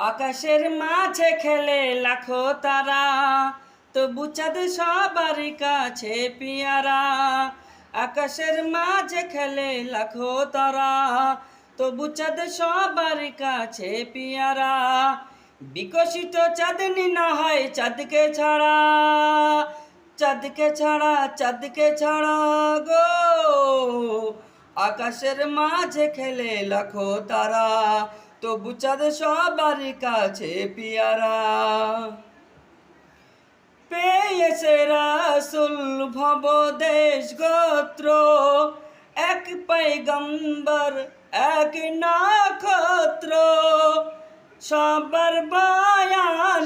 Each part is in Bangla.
আকাশের মাঝে খেলে লাখো তারা, তবু চাঁদ সবার কাছে পিয়ারা। আকাশের মাঝে খেলে লাখো তারা, তবু চাঁদ সবার কাছে পিয়ারা। বিকশিত চাঁদনি না হয় চাঁদকে ছাড়া, চাঁদকে ছাড়া, চাঁদকে ছাড়া গো। আকাশের মাঝে খেলে লাখো তারা, তবু চাঁদ সবার কাছে পিয়ারা। পেয়েছে রাসূল ভব দেশ গোত্র, এক পয়গম্বর এক নক্ষত্র। সবার বয়ান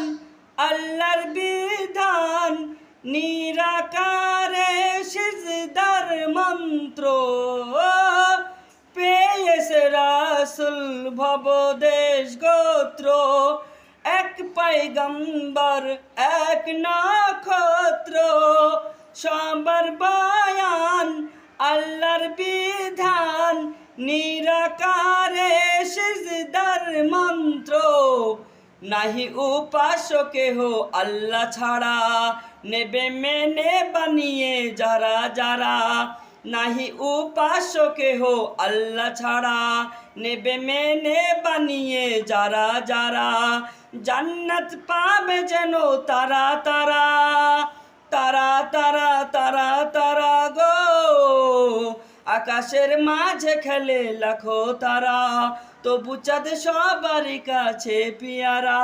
আল্লাহর বিধান, নিরাকারে সিজদার মন্ত্র। পেয়েছে রাসূল ভব দেশ গোত্র, এক পয়গম্বর এক নক্ষত্র। সবার বয়ান আল্লাহর বিধান, নিরাকারে সিজদার মন্ত্র। নাহি উপাস্য কেহ আল্লাহ ছাড়া, নেবে মেনে বানিয়ে যারা যারা। নাহি উপাস্য কেহ আল্লাহ ছাড়া, নেবে মেনে বানিয়ে যারা যারা। জান্নাত পাবে যেন তারা তারা, তারা তারা তারা তারা গো। আকাশের মাঝে খেলে লাখো তারা, তবু চাঁদ সবার কাছে পিয়ারা।